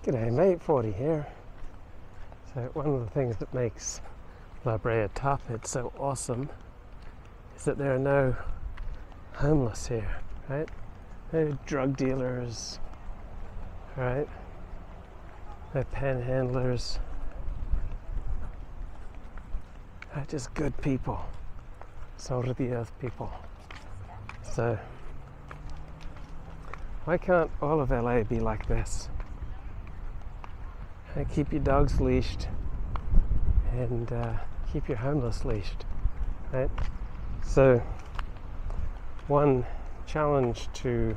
G'day mate, 40 here. So one of the things that makes La Brea Tarpid so awesome is that there are no homeless here, right? No drug dealers, right? No panhandlers. Right? Just good people, salt of the earth people. So why can't all of LA be like this? Keep your dogs leashed and keep your homeless leashed, right? So one challenge to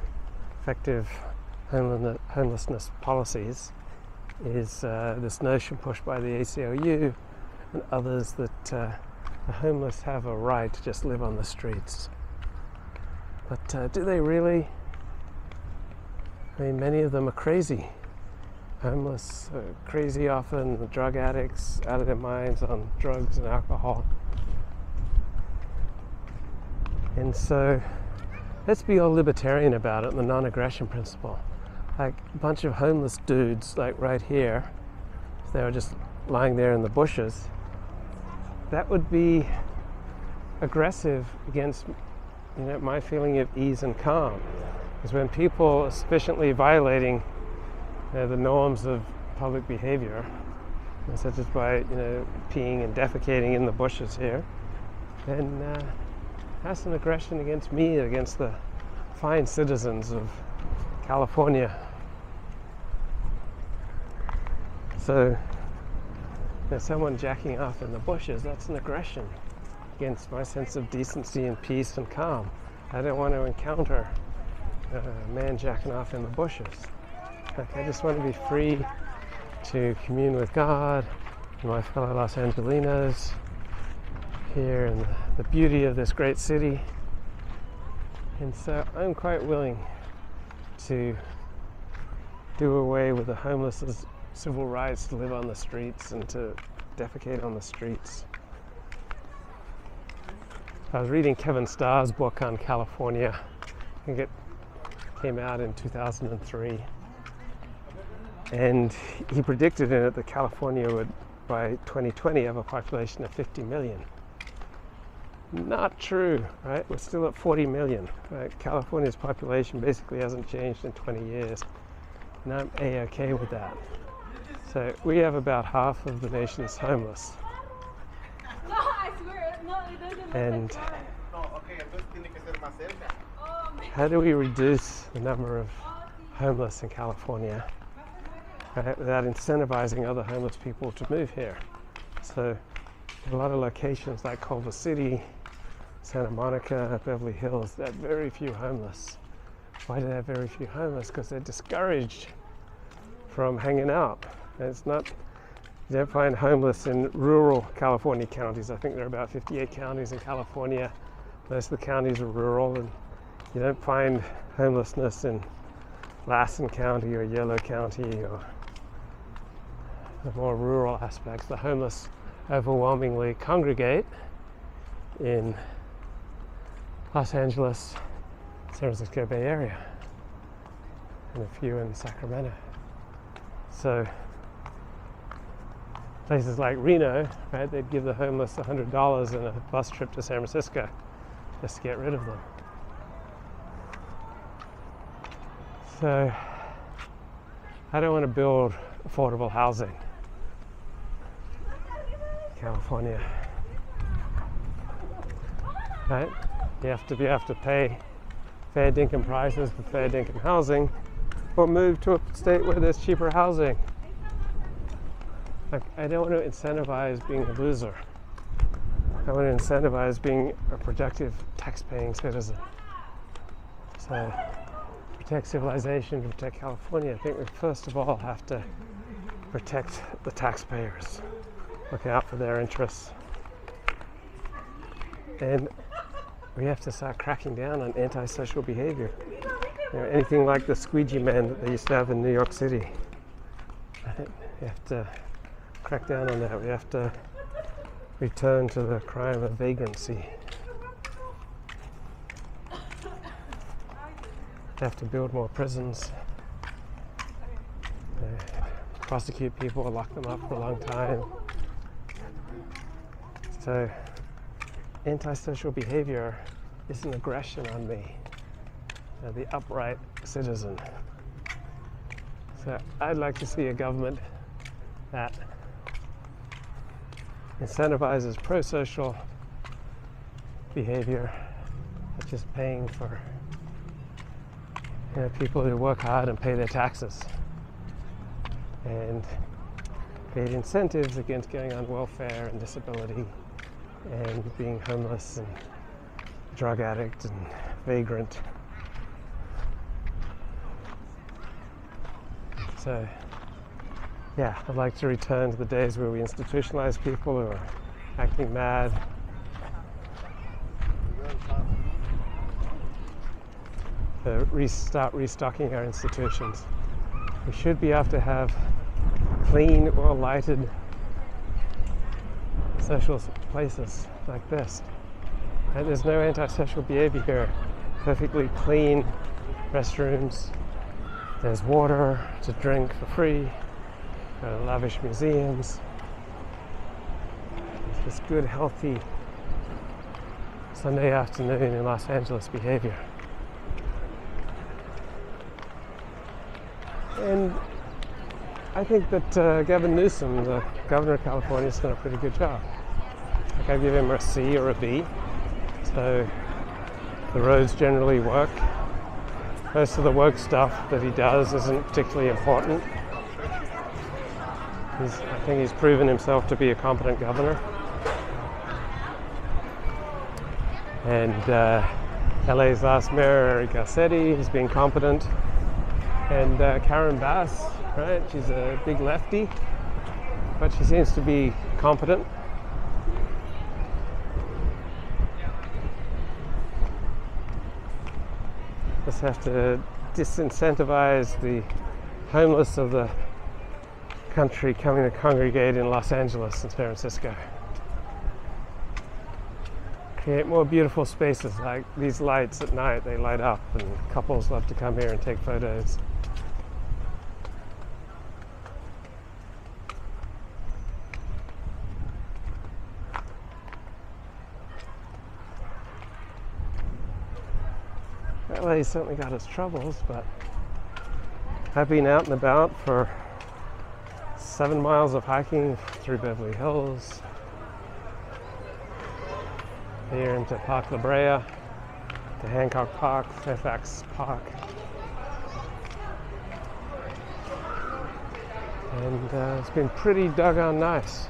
effective homelessness policies is this notion pushed by the ACLU and others that the homeless have a right to just live on the streets. But do they really? I mean, many of them are crazy. Homeless, crazy often, drug addicts, out of their minds on drugs and alcohol. And so let's be all libertarian about it, the non-aggression principle. Like a bunch of homeless dudes, like right here, if they were just lying there in the bushes, that would be aggressive against, my feeling of ease and calm. Because when people are sufficiently violating the norms of public behavior, such as by peeing and defecating in the bushes here, then that's an aggression against me, against the fine citizens of California. So someone jacking off in the bushes, that's an aggression against my sense of decency and peace and calm. I don't want to encounter a man jacking off in the bushes. I just want to be free to commune with God and my fellow Los Angelinos here in the beauty of this great city. And so I'm quite willing to do away with the homeless' civil rights to live on the streets and to defecate on the streets. I was reading Kevin Starr's book on California. I think it came out in 2003. And he predicted in it that California would, by 2020, have a population of 50 million. Not true, right? We're still at 40 million. Right? California's population basically hasn't changed in 20 years. And I'm A-okay with that. So we have about half of the nation's homeless. No, I swear, no, it doesn't. And how do we reduce the number of homeless in California without incentivizing other homeless people to move here? So a lot of locations like Culver City, Santa Monica, Beverly Hills, they have very few homeless. Why do they have very few homeless? Because they're discouraged from hanging out. And it's not, you don't find homeless in rural California counties. I think there are about 58 counties in California. Most of the counties are rural, and you don't find homelessness in Lassen County or Yolo County or the more rural aspects. The homeless overwhelmingly congregate in Los Angeles, San Francisco Bay Area, and a few in Sacramento. So places like Reno, right, they'd give the homeless $100 and a bus trip to San Francisco just to get rid of them. So I don't want to build affordable housing in California, right? You have to pay fair dinkum prices for fair dinkum housing, or move to a state where there's cheaper housing. Like, I don't want to incentivize being a loser. I want to incentivize being a productive, tax-paying citizen. So protect civilization, to protect California, I think we first of all have to protect the taxpayers, look out for their interests. And we have to start cracking down on antisocial behavior. Anything like the squeegee men that they used to have in New York City. I think we have to crack down on that. We have to return to the crime of vagrancy. We have to build more prisons. prosecute people or lock them up for a long time. So antisocial behavior is an aggression on me, the upright citizen. So I'd like to see a government that incentivizes pro-social behavior, such as paying for people who work hard and pay their taxes, and create incentives against going on welfare and disability and being homeless and drug addict and vagrant. So yeah, I'd like to return to the days where we institutionalize people who are acting mad. Start restocking our institutions. We should be able to have clean or lighted social places like this. And there's no antisocial behavior here. Perfectly clean restrooms. There's water to drink for free. Lavish museums. There's this good, healthy Sunday afternoon in Los Angeles behavior. And I think that Gavin Newsom, the governor of California, has done a pretty good job. Like, I give him a C or a B. So the roads generally work. Most of the work stuff that he does isn't particularly important. I think he's proven himself to be a competent governor. And LA's last mayor, Eric Garcetti, has been competent. And Karen Bass, right? She's a big lefty, but she seems to be competent. Just have to disincentivize the homeless of the country coming to congregate in Los Angeles and San Francisco. Create more beautiful spaces like these lights at night. They light up and couples love to come here and take photos. LA's certainly got its troubles, but I've been out and about for 7 miles of hiking through Beverly Hills, here into Park La Brea, to Hancock Park, Fairfax Park, and it's been pretty doggone nice.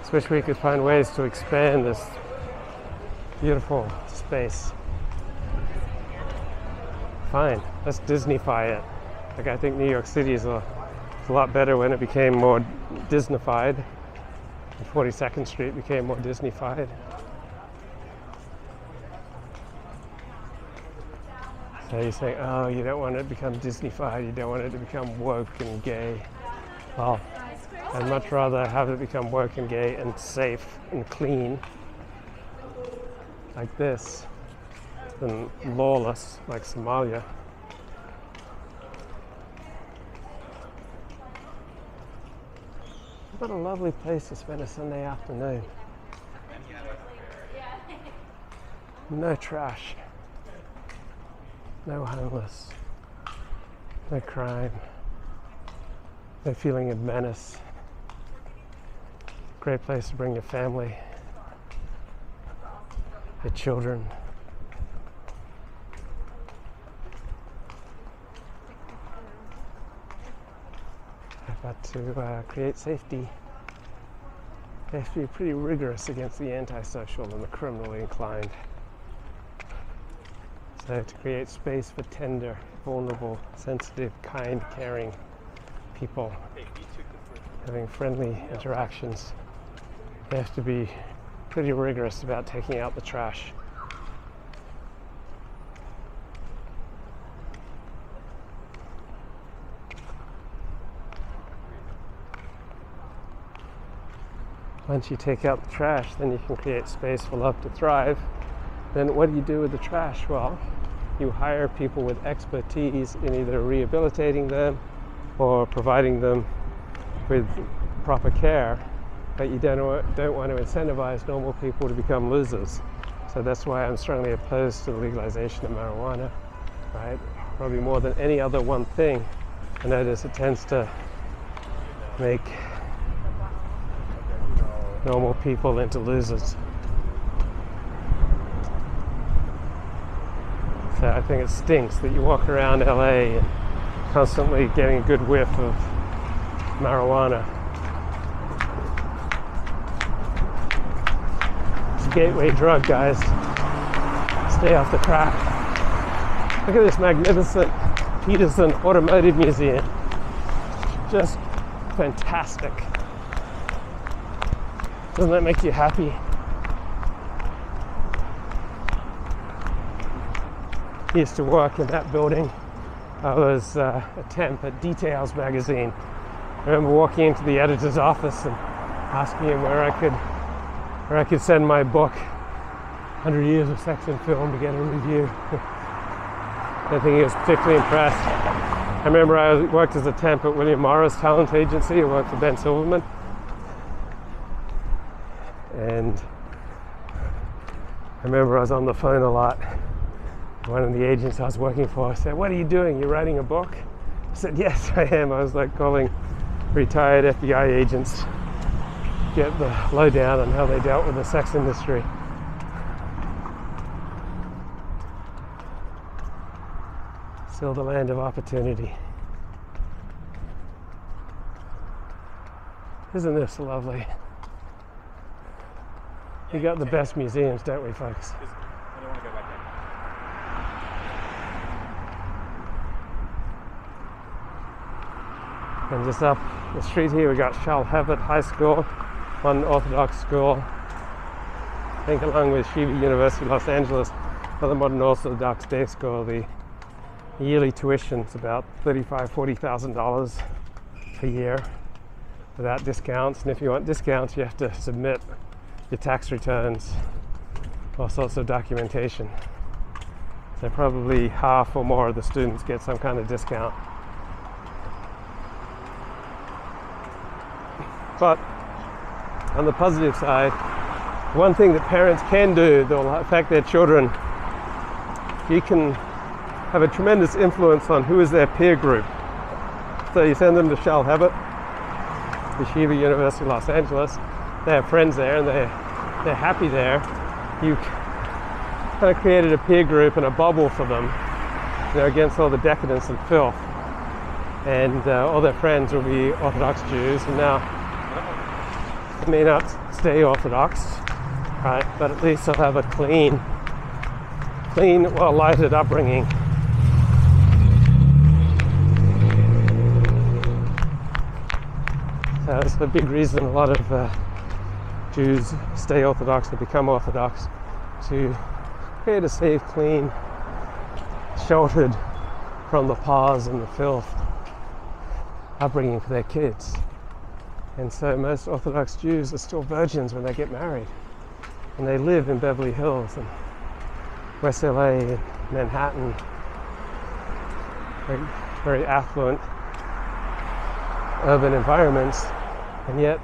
Just wish we could find ways to expand this beautiful space. Fine, let's Disneyfy it. Like, I think New York City is a lot better when it became more Disneyfied. And 42nd Street became more Disneyfied. So you're saying, oh, you don't want it to become Disneyfied, you don't want it to become woke and gay. Well, I'd much rather have it become woke and gay and safe and clean, like this, than lawless, like Somalia. What a lovely place to spend a Sunday afternoon. No trash, no homeless, no crime, no feeling of menace. Great place to bring your family, your children. But to create safety, they have to be pretty rigorous against the antisocial and the criminally inclined. So to create space for tender, vulnerable, sensitive, kind, caring people having friendly interactions, they have to be pretty rigorous about taking out the trash. Once you take out the trash, then you can create space for love to thrive. Then what do you do with the trash? Well, you hire people with expertise in either rehabilitating them or providing them with proper care, but you don't want to incentivize normal people to become losers. So that's why I'm strongly opposed to the legalization of marijuana, right? Probably more than any other one thing. I notice it tends to make normal people into losers. So I think it stinks that you walk around LA and constantly getting a good whiff of marijuana. It's a gateway drug, guys. Stay off the crack. Look at this magnificent Peterson Automotive Museum. Just fantastic. Doesn't that make you happy? I used to work in that building. I was a temp at Details magazine. I remember walking into the editor's office and asking him where I could send my book, 100 Years of Sex and Film, to get a review. I don't think he was particularly impressed. I remember I worked as a temp at William Morris Talent Agency. I worked for Ben Silverman. And I remember I was on the phone a lot. One of the agents I was working for said, "What are you doing? You're writing a book?" I said, "Yes, I am." I was like calling retired FBI agents to get the lowdown on how they dealt with the sex industry. Still the land of opportunity. Isn't this lovely? We got the best museums, don't we, folks? I don't want to go back there. And just up the street here, we got Charles Hebert High School, one Orthodox school. I think along with Shiva University, Los Angeles, another modern Orthodox day school. The yearly tuition is about $35,000, $40,000 a year without discounts. And if you want discounts, you have to submit your tax returns, all sorts of documentation. So probably half or more of the students get some kind of discount. But on the positive side, one thing that parents can do that will affect their children, you can have a tremendous influence on who is their peer group. So you send them to Charles Hebert, the Shiva University, Los Angeles. They have friends there and they're happy there. You kind of created a peer group and a bubble for them, against all the decadence and filth. And all their friends will be Orthodox Jews, and now they may not stay Orthodox, right? But at least they'll have a clean, well-lighted upbringing. So it's a big reason a lot of Jews stay Orthodox and become Orthodox, to create a safe, clean, sheltered from the pause and the filth upbringing for their kids. And so most Orthodox Jews are still virgins when they get married. And they live in Beverly Hills and West LA and Manhattan, very, very affluent urban environments, and yet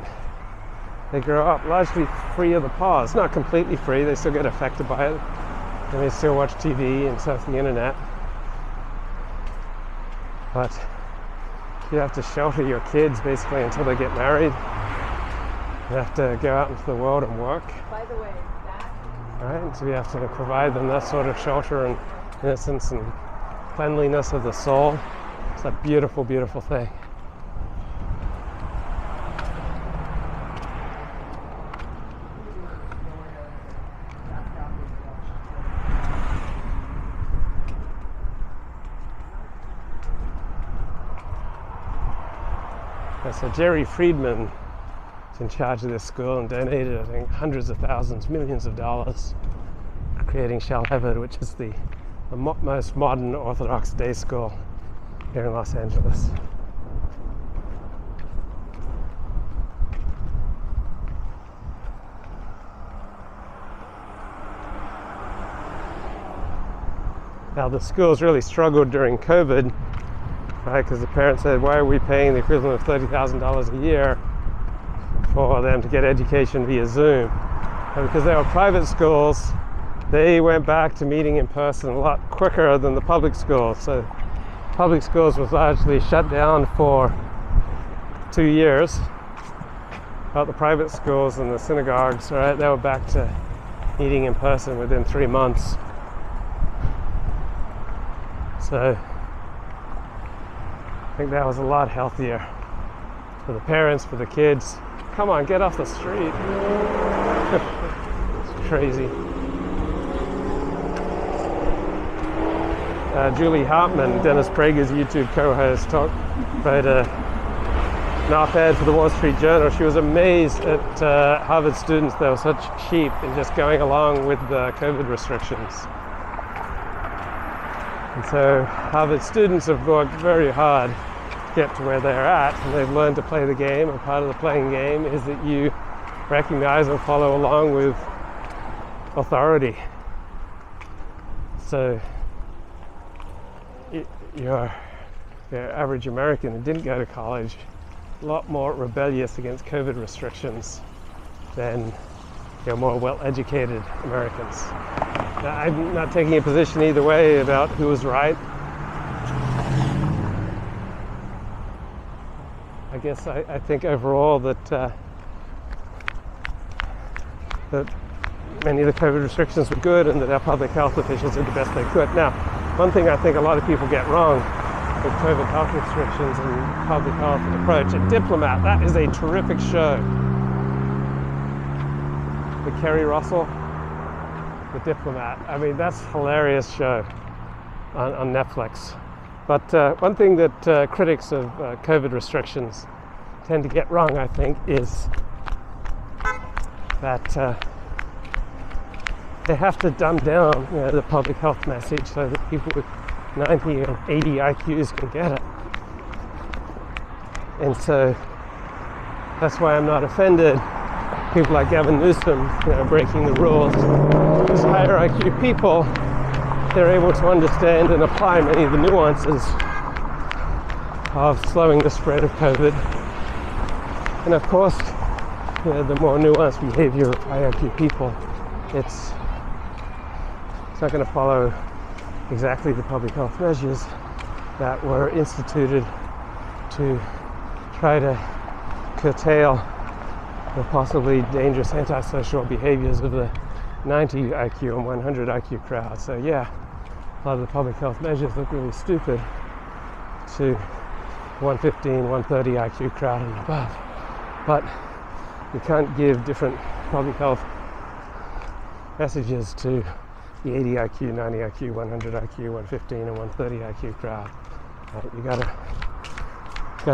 they grow up largely free of the pause. Not completely free, they still get affected by it, and they still watch TV and surf the internet. But you have to shelter your kids basically until they get married. You have to go out into the world and work. By the way, that Right? So you have to provide them that sort of shelter and innocence and cleanliness of the soul. It's a beautiful, beautiful thing. So Jerry Friedman is in charge of this school and donated, I think, hundreds of thousands, millions of dollars, creating Charles Hebert, which is the most modern Orthodox day school here in Los Angeles. how the schools really struggled during COVID, right? Because the parents said, why are we paying the equivalent of $30,000 a year for them to get education via Zoom? And because they were private schools, they went back to meeting in person a lot quicker than the public schools. So public schools was largely shut down for 2 years. But the private schools and the synagogues, right, they were back to meeting in person within 3 months. So I think that was a lot healthier for the parents, for the kids. Come on, get off the street. It's crazy. Julie Hartman, Dennis Prager's YouTube co-host, wrote an op-ed for the Wall Street Journal. She was amazed at Harvard students. They were such sheep in just going along with the COVID restrictions. And so Harvard students have worked very hard to get to where they're at, and they've learned to play the game, and part of the playing game is that you recognize and follow along with authority. So your average American who didn't go to college, a lot more rebellious against COVID restrictions than your more well-educated Americans. Now, I'm not taking a position either way about who was right. I guess I think overall that many of the COVID restrictions were good, and that our public health officials did the best they could. Now, one thing I think a lot of people get wrong with COVID health restrictions and public health approach, and Diplomat, that is a terrific show. With Kerry Russell, The Diplomat. I mean, that's a hilarious show on Netflix. But one thing that critics of COVID restrictions tend to get wrong, I think, is that they have to dumb down the public health message so that people with 90 and 80 IQs can get it. And so that's why I'm not offended. People like Gavin Newsom, breaking the rules. These higher IQ people, they're able to understand and apply many of the nuances of slowing the spread of COVID. And of course, the more nuanced behavior of high IQ people, it's not going to follow exactly the public health measures that were instituted to try to curtail the possibly dangerous antisocial behaviors of the 90 IQ and 100 IQ crowd. So yeah, a lot of the public health measures look really stupid to 115, 130 IQ crowd and above. But you can't give different public health messages to the 80 IQ, 90 IQ, 100 IQ, 115 and 130 IQ crowd. You gotta